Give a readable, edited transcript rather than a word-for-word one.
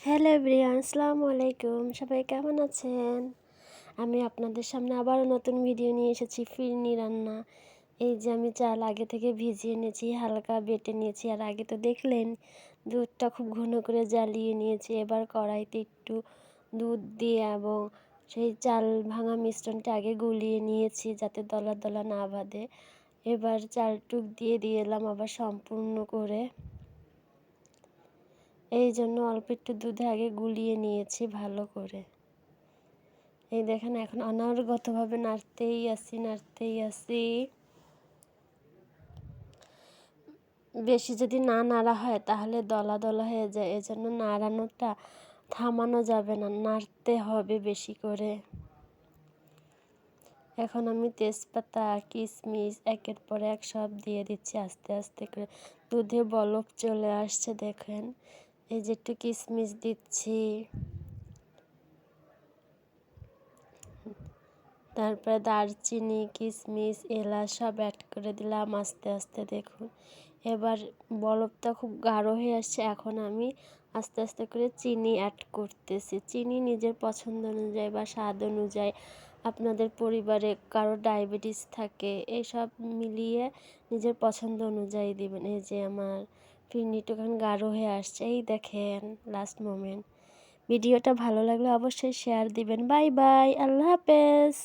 Hello everyone, আসসালামু আলাইকুম। সবাই কেমন আছেন? আমি আপনাদের সামনে আবারও নতুন ভিডিও নিয়ে এসেছি, ফিরনি রান্না। এই যে আমি চাল আগে থেকে ভিজিয়ে নিয়েছি, হালকা বেটে নিয়েছি। আর আগে তো দেখলেন দুধটা খুব ঘন করে জ্বালিয়ে নিয়েছি। এবার কড়াইতে একটু দুধ দিয়ে এবং সেই চাল ভাঙা মিশ্রণটা আগে গুলিয়ে নিয়েছি যাতে দলা দলা না বাঁধে। এবার চালটুক দিয়ে এলাম আবার সম্পূর্ণ করে। এই জন্য অল্প একটু দুধে আগে গুলিয়ে নিয়েছি ভালো করে। এই দেখেন এখন অনবরতভাবে নাড়তেই আছি। বেশি যদি না নাড়া হয় তাহলে দলা দলা হয়ে যায়, এজন্য নাড়ানোটা থামানো যাবে না, নাড়তে হবে বেশি করে। এখন আমি তেজপাতা, কিশমিশ একের পর এক সব দিয়ে দিচ্ছি আস্তে আস্তে করে। দুধে বলক চলে আসছে দেখেন। এই যে একটু কিশমিশ দিচ্ছি, তারপরে দারচিনি, কিশমিশ, এলাচ সব অ্যাড করে দিলাম আস্তে আস্তে। দেখুন এবার বলকটা খুব গাঢ় হয়ে আসছে। এখন আমি আস্তে আস্তে করে চিনি অ্যাড করতেছি। চিনি নিজের পছন্দ অনুযায়ী বা স্বাদ অনুযায়ী, আপনাদের পরিবারে কারো ডায়াবেটিস থাকে, এসব মিলিয়ে নিজের পছন্দ অনুযায়ী দিবেন। এই যে আমার ফিরনিটা এখন গাঢ় হয়ে আসছে, এই দেখেন লাস্ট মোমেন্ট। ভিডিওটা ভালো লাগলে অবশ্যই শেয়ার দিবেন। বাই বাই, আল্লাহ হাফেজ।